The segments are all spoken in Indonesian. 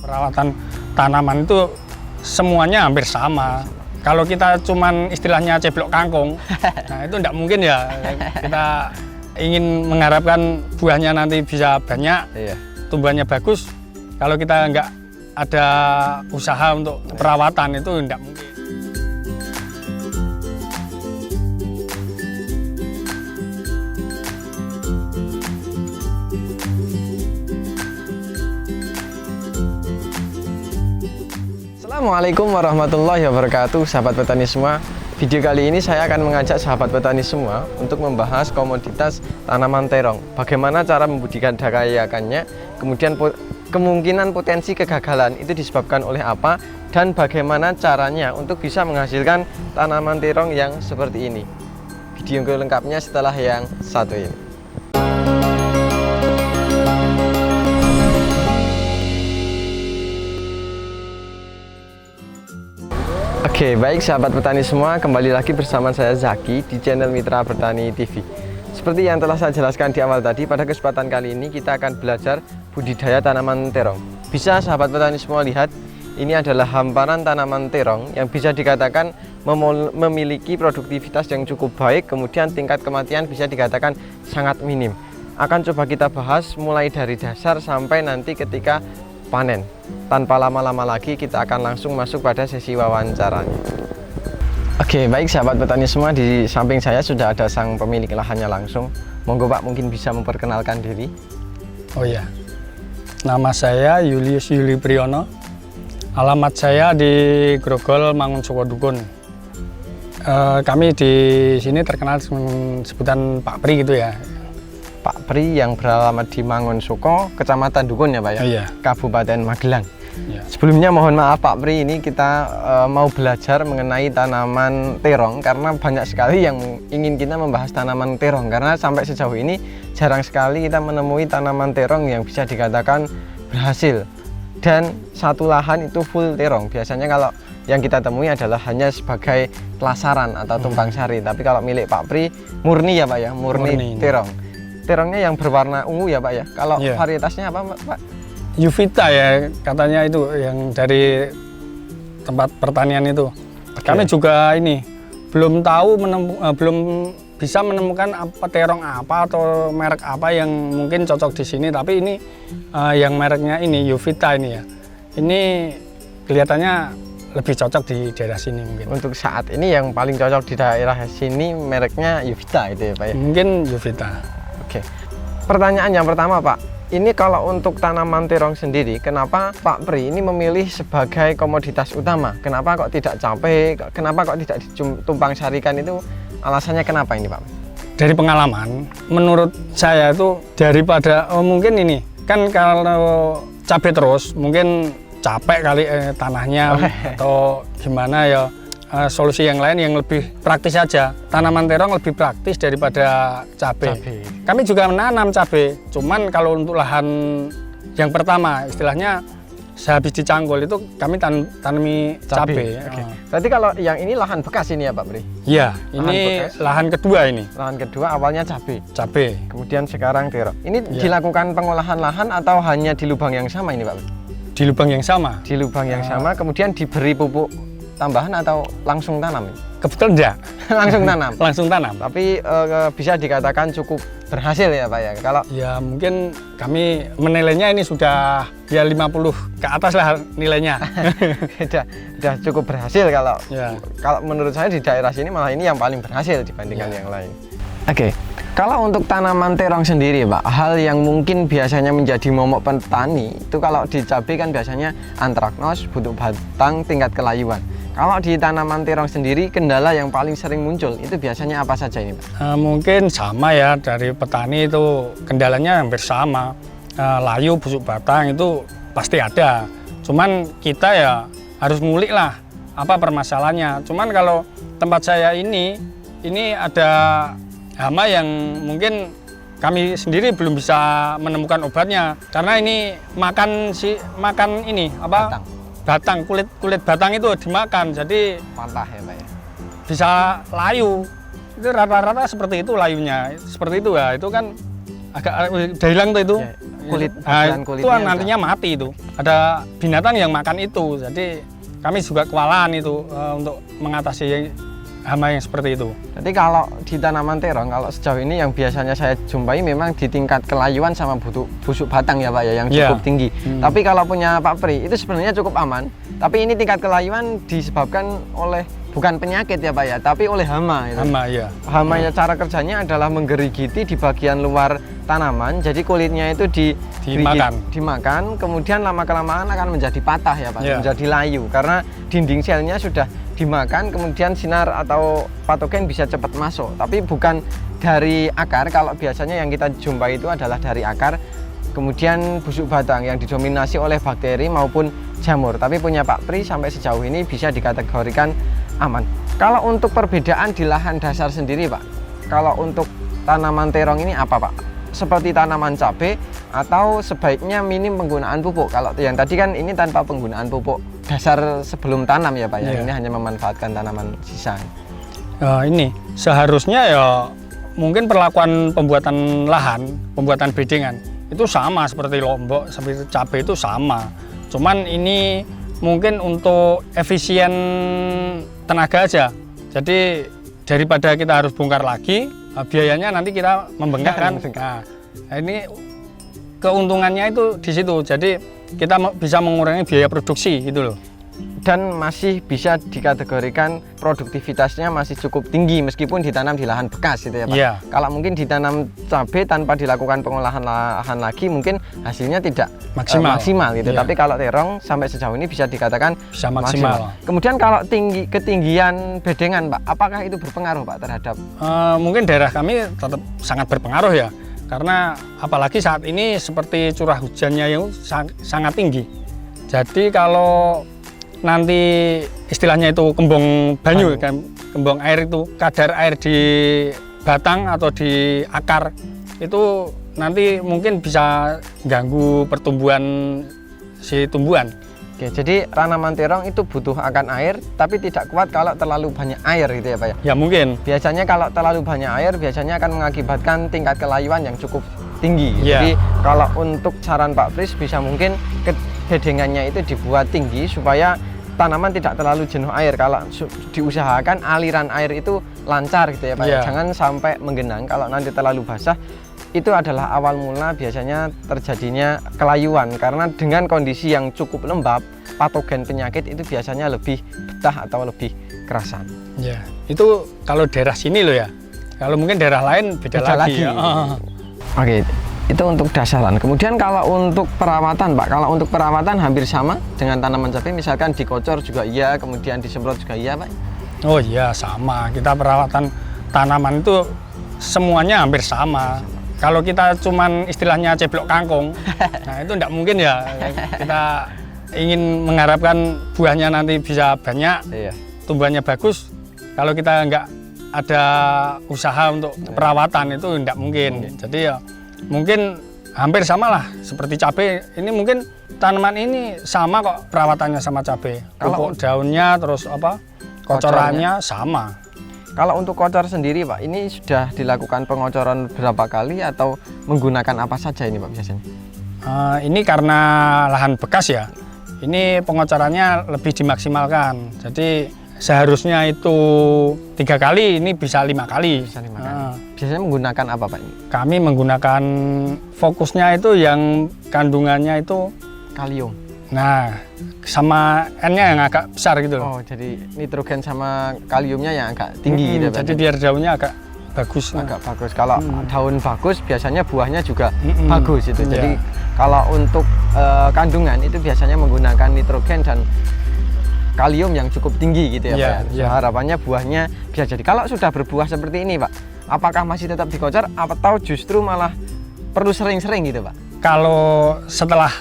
Perawatan tanaman itu semuanya hampir sama. Kalau kita cuman istilahnya ceblok kangkung, nah itu tidak mungkin ya. Kita ingin mengharapkan buahnya nanti bisa banyak, tumbuhannya bagus. Kalau kita nggak ada usaha untuk perawatan itu tidak mungkin. Assalamualaikum warahmatullahi wabarakatuh, sahabat petani semua. Video kali ini saya akan mengajak sahabat petani semua untuk membahas komoditas tanaman terong. Bagaimana cara membudidayaakannya, kemudian kemungkinan potensi kegagalan itu disebabkan oleh apa, dan bagaimana caranya untuk bisa menghasilkan tanaman terong yang seperti ini. Video lengkapnya setelah yang satu ini. Oke, baik sahabat petani semua, kembali lagi bersama saya Zaki di channel Mitra Bertani TV. Seperti yang telah saya jelaskan di awal tadi, pada kesempatan kali ini kita akan belajar budidaya tanaman terong. Bisa sahabat petani semua lihat, ini adalah hamparan tanaman terong yang bisa dikatakan memiliki produktivitas yang cukup baik, kemudian tingkat kematian bisa dikatakan sangat minim. Akan coba kita bahas mulai dari dasar sampai nanti ketika panen. Tanpa lama-lama lagi kita akan langsung masuk pada sesi wawancaranya. Oke, baik sahabat petani semua, di samping saya sudah ada sang pemilik lahannya langsung. Monggo Pak, mungkin bisa memperkenalkan diri. Oh iya, nama saya Julius Yuli Priyono. Alamat saya di Grogol, Mangun Sukodukun. Kami di sini terkenal sebutan Pak Pri gitu ya. Pak Pri yang beralamat di Mangun Suko, Kecamatan Dukun ya Pak ya? Iya. Kabupaten Magelang. Iya. Sebelumnya mohon maaf Pak Pri, ini kita mau belajar mengenai tanaman terong karena banyak sekali yang ingin kita membahas tanaman terong, karena sampai sejauh ini jarang sekali kita menemui tanaman terong yang bisa dikatakan berhasil. Dan satu lahan itu full terong. Biasanya kalau yang kita temui adalah hanya sebagai pelasaran atau tumpang sari. Tapi kalau milik Pak Pri murni ya Pak ya, murni terong. Terongnya yang berwarna ungu ya Pak ya. Kalau varietasnya apa Pak? Yuvita ya katanya, itu yang dari tempat pertanian itu. Kami juga ini belum tahu, belum bisa menemukan apa terong apa atau merek apa yang mungkin cocok di sini. Tapi ini yang mereknya ini Yuvita ini ya. Ini kelihatannya lebih cocok di daerah sini mungkin. Untuk saat ini yang paling cocok di daerah sini mereknya Yuvita itu ya Pak ya. Mungkin Yuvita. Oke. Pertanyaan yang pertama Pak, ini kalau untuk tanaman terong sendiri, kenapa Pak Pri ini memilih sebagai komoditas utama? Kenapa kok tidak cabai? Kenapa kok tidak ditumpang sarikan? Itu alasannya kenapa ini Pak? Dari pengalaman, menurut saya itu daripada mungkin ini kan kalau cabai terus mungkin capek kali tanahnya atau gimana ya. Solusi yang lain yang lebih praktis saja. Tanaman terong lebih praktis daripada cabai. Kami juga menanam cabai, cuman kalau untuk lahan yang pertama istilahnya sehabis dicanggul itu kami tanami cabai. Berarti kalau yang ini lahan bekas ini ya Pak Pri? Iya, ini lahan kedua ini. Lahan kedua awalnya cabai. Cabai. Kemudian sekarang terong. Ini dilakukan pengolahan lahan atau hanya di lubang yang sama ini Pak Pri? Di lubang yang sama. Di lubang yang sama, kemudian diberi pupuk tambahan atau langsung tanam? Kebetulan enggak. Langsung tanam? Langsung tanam. Tapi bisa dikatakan cukup berhasil ya Pak ya? Kalau ya mungkin kami menilainya ini sudah ya 50 ke atas lah nilainya. Sudah cukup berhasil kalau kalau menurut saya di daerah sini malah ini yang paling berhasil dibandingkan yang lain. Oke. Kalau untuk tanaman terong sendiri Pak, hal yang mungkin biasanya menjadi momok petani itu kalau di cabai kan biasanya antraknos, butuh batang, tingkat kelayuan. Kalau di tanaman terong sendiri, kendala yang paling sering muncul itu biasanya apa saja ini Pak? Mungkin sama ya, dari petani itu kendalanya hampir sama. Layu, busuk batang itu pasti ada. Cuman kita ya harus ngulik lah apa permasalahannya. Cuman kalau tempat saya ini ada hama yang mungkin kami sendiri belum bisa menemukan obatnya, karena ini makan ini apa batang kulit batang itu dimakan, jadi patah ya Pak ya, bisa layu. Itu rata-rata seperti itu layunya, seperti itu ya. Itu kan agak udah hilang tuh itu. bagian itu nantinya mati itu. Ada binatang yang makan itu. Jadi kami juga kewalahan itu untuk mengatasi hama yang seperti itu. Jadi kalau di tanaman terong, kalau sejauh ini yang biasanya saya jumpai memang di tingkat kelayuan sama busuk batang ya Pak ya, yang cukup tinggi. Tapi kalau punya Pak Pri itu sebenarnya cukup aman. Tapi ini tingkat kelayuan disebabkan oleh bukan penyakit ya Pak ya, tapi oleh hama. Gitu. Hama ya. Hama ya, cara kerjanya adalah menggerigiti di bagian luar tanaman. Jadi kulitnya itu dimakan, kemudian lama-kelamaan akan menjadi patah ya Pak, menjadi layu karena dinding selnya sudah dimakan, kemudian sinar atau patogen bisa cepat masuk. Tapi bukan dari akar. Kalau biasanya yang kita jumpai itu adalah dari akar, kemudian busuk batang yang didominasi oleh bakteri maupun jamur. Tapi punya Pak Pri sampai sejauh ini bisa dikategorikan aman. Kalau untuk perbedaan di lahan dasar sendiri Pak, kalau untuk tanaman terong ini apa Pak? Seperti tanaman cabai atau sebaiknya minim penggunaan pupuk? Kalau yang tadi kan ini tanpa penggunaan pupuk dasar sebelum tanam ya Pak ya, ini hanya memanfaatkan tanaman sisa. Ini seharusnya ya mungkin perlakuan pembuatan lahan, pembuatan bedengan itu sama seperti lombok, seperti cabai itu sama. Cuman ini mungkin untuk efisien tenaga aja. Jadi daripada kita harus bongkar lagi, biayanya nanti kita membengkak kan. Nah, ini keuntungannya itu di situ. Jadi kita bisa mengurangi biaya produksi gitu loh. Dan masih bisa dikategorikan produktivitasnya masih cukup tinggi meskipun ditanam di lahan bekas gitu ya Pak. Kalau mungkin ditanam cabai tanpa dilakukan pengolahan lahan lagi mungkin hasilnya tidak maksimal gitu. Tapi kalau terong sampai sejauh ini bisa dikatakan bisa maksimal. Kemudian kalau ketinggian bedengan Pak, apakah itu berpengaruh Pak terhadap? Mungkin daerah kami tetap sangat berpengaruh ya. Karena apalagi saat ini seperti curah hujannya yang sangat tinggi. Jadi kalau nanti istilahnya itu kembung banyu kan, kembung air itu kadar air di batang atau di akar itu nanti mungkin bisa ganggu pertumbuhan si tumbuhan. Oke, jadi tanaman terong itu butuh akan air tapi tidak kuat kalau terlalu banyak air gitu ya Pak ya? Ya mungkin. Biasanya kalau terlalu banyak air biasanya akan mengakibatkan tingkat kelayuan yang cukup tinggi. Jadi kalau untuk saran Pak Pris bisa mungkin bedengannya itu dibuat tinggi supaya tanaman tidak terlalu jenuh air. Kalau diusahakan aliran air itu lancar gitu ya Pak ya? Jangan sampai menggenang. Kalau nanti terlalu basah itu adalah awal mula biasanya terjadinya kelayuan karena dengan kondisi yang cukup lembab patogen penyakit itu biasanya lebih betah atau lebih kerasan. Ya, itu kalau daerah sini loh ya. Kalau mungkin daerah lain beda lagi. Ya. Oke, itu untuk dasaran. Kemudian kalau untuk perawatan Pak, kalau untuk perawatan hampir sama dengan tanaman cabai, misalkan dikocor juga iya, kemudian disemprot juga iya Pak? Oh iya sama, kita perawatan tanaman itu semuanya hampir sama. Kalau kita cuman istilahnya ceblok kangkung, nah itu enggak mungkin ya. Kita ingin mengharapkan buahnya nanti bisa banyak, tumbuhannya bagus. Kalau kita enggak ada usaha untuk perawatan itu enggak mungkin. Jadi ya mungkin hampir sama lah seperti cabai. Ini mungkin tanaman ini sama kok perawatannya sama cabai. Pupuk daunnya terus apa? Kocorannya sama. Kalau untuk kocor sendiri Pak, ini sudah dilakukan pengocoran berapa kali atau menggunakan apa saja ini Pak biasanya? Ini karena lahan bekas ya, ini pengocorannya lebih dimaksimalkan. Jadi seharusnya itu 3 kali, ini bisa 5 kali. Bisa 5 kali. Biasanya menggunakan apa Pak? Kami menggunakan fokusnya itu yang kandungannya itu kalium. Nah, sama N-nya yang agak besar gitu loh. Oh, jadi nitrogen sama kaliumnya yang agak tinggi gitu. Jadi biar daunnya agak bagus. Agak bagus. Kalau daun bagus biasanya buahnya juga bagus itu. Jadi kalau untuk kandungan itu biasanya menggunakan nitrogen dan kalium yang cukup tinggi gitu ya Pak. Harapannya buahnya bisa jadi. Kalau sudah berbuah seperti ini Pak, apakah masih tetap dikocor atau justru malah perlu sering-sering gitu Pak? Kalau setelah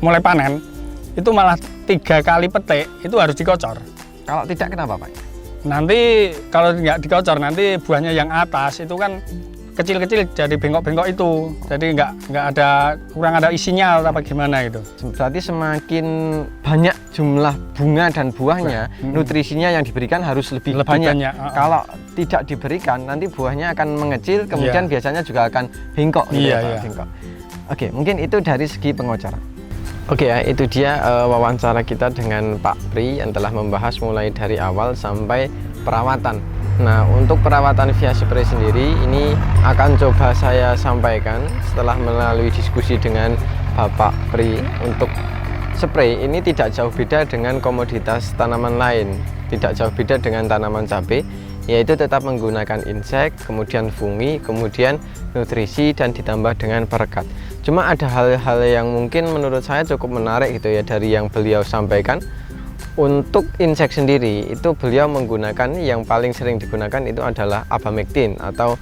mulai panen itu malah 3 kali petik itu harus dikocor. Kalau tidak kenapa Pak? Nanti kalau nggak dikocor nanti buahnya yang atas itu kan kecil-kecil jadi bengkok-bengkok itu. Jadi kurang ada isinya atau apa gimana gitu. Berarti semakin banyak jumlah bunga dan buahnya, nutrisinya yang diberikan harus lebih banyak. Kalau tidak diberikan nanti buahnya akan mengecil, kemudian biasanya juga akan bengkok gitu ya Pak. Bengkok. Oke, mungkin itu dari segi pengacara. Oke ya, itu dia wawancara kita dengan Pak Pri yang telah membahas mulai dari awal sampai perawatan. Nah, untuk perawatan via spray sendiri ini akan coba saya sampaikan setelah melalui diskusi dengan Bapak Pri. Untuk spray ini tidak jauh beda dengan komoditas tanaman lain, tidak jauh beda dengan tanaman cabai, yaitu tetap menggunakan insek, kemudian fungi, kemudian nutrisi, dan ditambah dengan perekat. Cuma ada hal-hal yang mungkin menurut saya cukup menarik gitu ya dari yang beliau sampaikan. Untuk insek sendiri itu beliau menggunakan yang paling sering digunakan itu adalah abamectin atau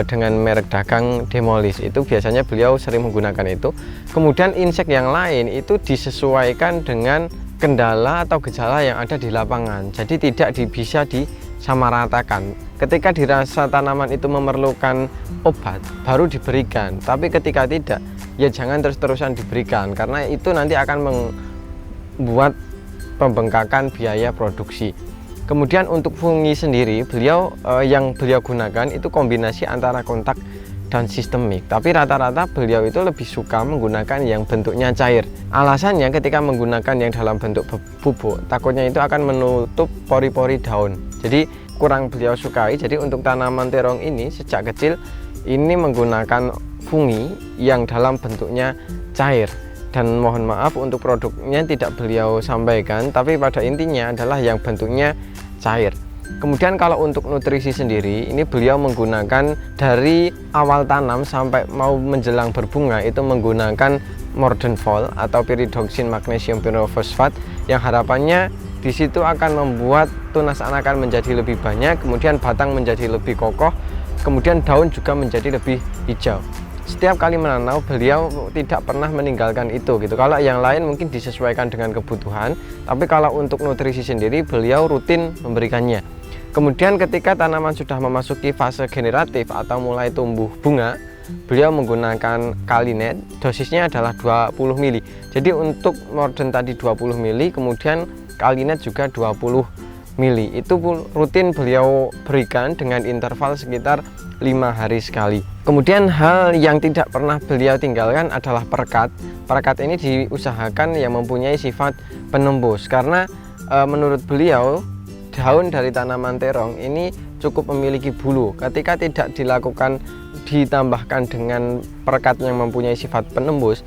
dengan merek dagang Demolis. Itu biasanya beliau sering menggunakan itu. Kemudian insek yang lain itu disesuaikan dengan kendala atau gejala yang ada di lapangan. Jadi tidak bisa disamaratakan. Ketika dirasa tanaman itu memerlukan obat baru diberikan, tapi ketika tidak ya jangan terus-terusan diberikan, karena itu nanti akan membuat pembengkakan biaya produksi. Kemudian untuk fungi sendiri beliau yang beliau gunakan itu kombinasi antara kontak dan sistemik, tapi rata-rata beliau itu lebih suka menggunakan yang bentuknya cair. Alasannya ketika menggunakan yang dalam bentuk bubuk takutnya itu akan menutup pori-pori daun, jadi kurang beliau sukai. Jadi untuk tanaman terong ini sejak kecil ini menggunakan fungi yang dalam bentuknya cair, dan mohon maaf untuk produknya tidak beliau sampaikan, tapi pada intinya adalah yang bentuknya cair. Kemudian kalau untuk nutrisi sendiri ini beliau menggunakan dari awal tanam sampai mau menjelang berbunga itu menggunakan Mordenfol atau Pyridoxine Magnesium Pyrophosphate yang harapannya di situ akan membuat tunas anakan menjadi lebih banyak, kemudian batang menjadi lebih kokoh, kemudian daun juga menjadi lebih hijau. Setiap kali menanam beliau tidak pernah meninggalkan itu gitu. Kalau yang lain mungkin disesuaikan dengan kebutuhan, tapi kalau untuk nutrisi sendiri beliau rutin memberikannya. Kemudian ketika tanaman sudah memasuki fase generatif atau mulai tumbuh bunga, beliau menggunakan Kalinet, dosisnya adalah 20 ml. Jadi untuk Morden tadi 20 ml, kemudian Kalinet juga 20 ml. Itu rutin beliau berikan dengan interval sekitar 5 hari sekali. Kemudian hal yang tidak pernah beliau tinggalkan adalah perekat. Perekat ini diusahakan yang mempunyai sifat penembus, karena menurut beliau daun dari tanaman terong ini cukup memiliki bulu. Ketika tidak ditambahkan dengan perekat yang mempunyai sifat penembus,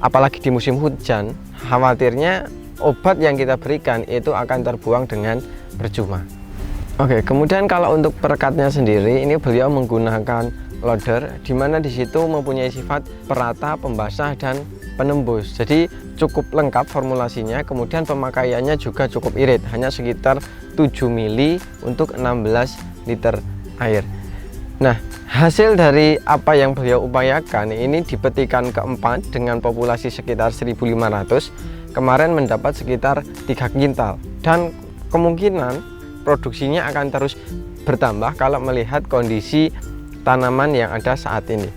apalagi di musim hujan, khawatirnya obat yang kita berikan itu akan terbuang dengan percuma. Oke, kemudian kalau untuk perekatnya sendiri ini beliau menggunakan loader, di mana di situ mempunyai sifat perata, pembasah, dan penembus. Jadi cukup lengkap formulasinya. Kemudian pemakaiannya juga cukup irit, hanya sekitar 7 ml untuk 16 liter air. Nah, hasil dari apa yang beliau upayakan ini di petikan keempat dengan populasi sekitar 1.500, kemarin mendapat sekitar 3 kintal, dan kemungkinan produksinya akan terus bertambah kalau melihat kondisi tanaman yang ada saat ini.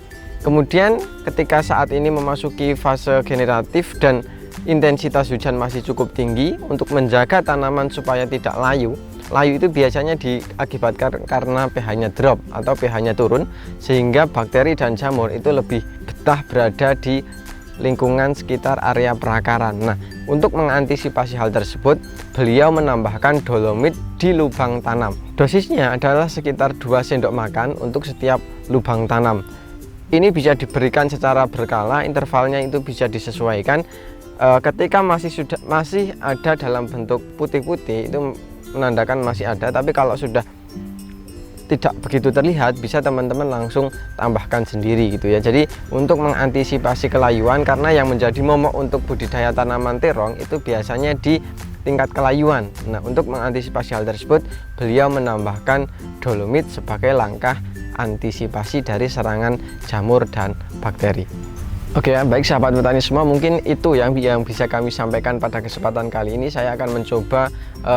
Kemudian ketika saat ini memasuki fase generatif dan intensitas hujan masih cukup tinggi, untuk menjaga tanaman supaya tidak layu. Layu itu biasanya diakibatkan karena pH-nya drop atau pH-nya turun, sehingga bakteri dan jamur itu lebih betah berada di lingkungan sekitar area perakaran. Nah, untuk mengantisipasi hal tersebut, beliau menambahkan dolomit di lubang tanam. Dosisnya adalah sekitar 2 sendok makan untuk setiap lubang tanam. Ini bisa diberikan secara berkala, intervalnya itu bisa disesuaikan. Ketika masih ada dalam bentuk putih-putih itu menandakan masih ada, tapi kalau sudah tidak begitu terlihat bisa teman-teman langsung tambahkan sendiri gitu ya. Jadi untuk mengantisipasi kelayuan, karena yang menjadi momok untuk budidaya tanaman terong itu biasanya di tingkat kelayuan. Nah, untuk mengantisipasi hal tersebut beliau menambahkan dolomit sebagai langkah antisipasi dari serangan jamur dan bakteri. Oke ya, baik sahabat petani semua, mungkin itu yang bisa kami sampaikan pada kesempatan kali ini. Saya akan mencoba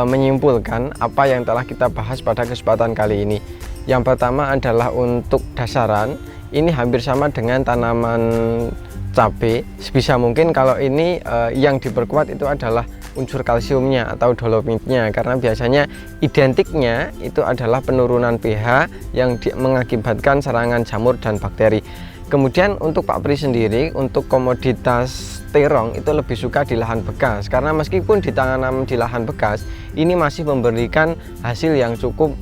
menyimpulkan apa yang telah kita bahas pada kesempatan kali ini. Yang pertama adalah untuk dasaran, ini hampir sama dengan tanaman cabai. Sebisa mungkin kalau ini yang diperkuat itu adalah unsur kalsiumnya atau dolomitnya, karena biasanya identiknya itu adalah penurunan pH yang mengakibatkan serangan jamur dan bakteri. Kemudian untuk Pak Pri sendiri, untuk komoditas terong itu lebih suka di lahan bekas, karena meskipun ditanam di lahan bekas ini masih memberikan hasil yang cukup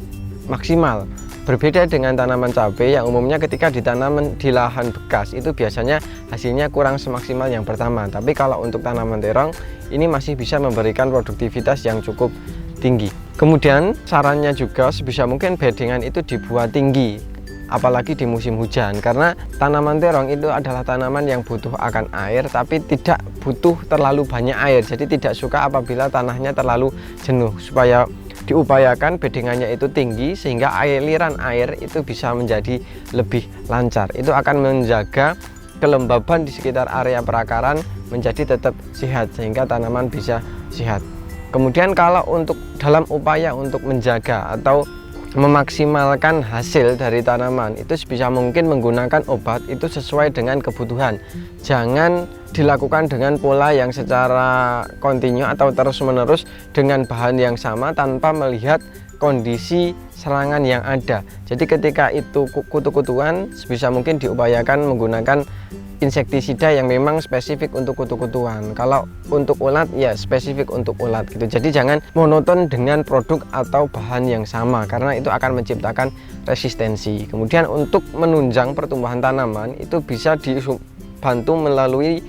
maksimal. Berbeda dengan tanaman cabai yang umumnya ketika ditanam di lahan bekas itu biasanya hasilnya kurang semaksimal yang pertama. Tapi kalau untuk tanaman terong ini masih bisa memberikan produktivitas yang cukup tinggi. Kemudian sarannya juga sebisa mungkin bedengan itu dibuat tinggi, apalagi di musim hujan, karena tanaman terong itu adalah tanaman yang butuh akan air tapi tidak butuh terlalu banyak air. Jadi tidak suka apabila tanahnya terlalu jenuh, supaya diupayakan bedengannya itu tinggi sehingga aliran air itu bisa menjadi lebih lancar. Itu akan menjaga kelembaban di sekitar area perakaran menjadi tetap sehat sehingga tanaman bisa sehat. Kemudian kalau untuk dalam upaya untuk menjaga atau memaksimalkan hasil dari tanaman itu sebisa mungkin menggunakan obat itu sesuai dengan kebutuhan. Jangan dilakukan dengan pola yang secara kontinu atau terus-menerus dengan bahan yang sama tanpa melihat kondisi serangan yang ada. Jadi ketika itu kutu-kutuan sebisa mungkin diupayakan menggunakan insektisida yang memang spesifik untuk kutu-kutuan. Kalau untuk ulat ya spesifik untuk ulat gitu. Jadi jangan monoton dengan produk atau bahan yang sama karena itu akan menciptakan resistensi. Kemudian untuk menunjang pertumbuhan tanaman itu bisa dibantu melalui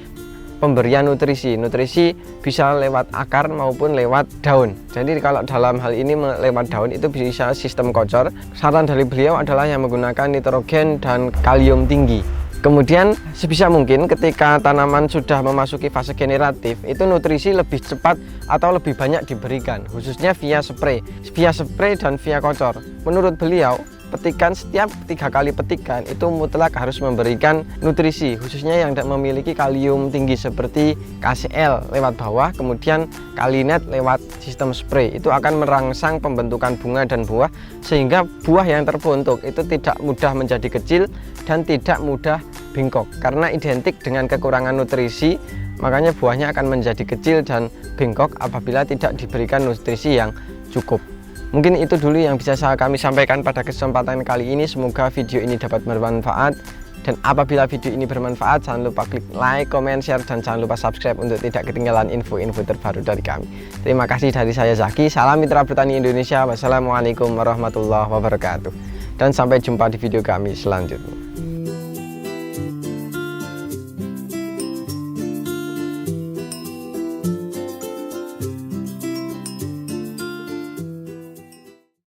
pemberian nutrisi. Nutrisi bisa lewat akar maupun lewat daun. Jadi kalau dalam hal ini lewat daun itu bisa sistem kocor. Saran dari beliau adalah yang menggunakan nitrogen dan kalium tinggi. Kemudian sebisa mungkin ketika tanaman sudah memasuki fase generatif itu nutrisi lebih cepat atau lebih banyak diberikan, khususnya via spray dan via kocor. Menurut beliau petikan setiap 3 kali petikan itu mutlak harus memberikan nutrisi, khususnya yang tidak memiliki kalium tinggi seperti KCl lewat bawah, kemudian kalinet lewat sistem spray. Itu akan merangsang pembentukan bunga dan buah sehingga buah yang terbentuk itu tidak mudah menjadi kecil dan tidak mudah bengkok. Karena identik dengan kekurangan nutrisi, makanya buahnya akan menjadi kecil dan bengkok apabila tidak diberikan nutrisi yang cukup. Mungkin itu dulu yang bisa kami sampaikan pada kesempatan kali ini. Semoga video ini dapat bermanfaat. Dan apabila video ini bermanfaat, jangan lupa klik like, comment, share, dan jangan lupa subscribe untuk tidak ketinggalan info-info terbaru dari kami. Terima kasih dari saya Zaki. Salam Mitra Bertani Indonesia. Wassalamualaikum warahmatullahi wabarakatuh. Dan sampai jumpa di video kami selanjutnya.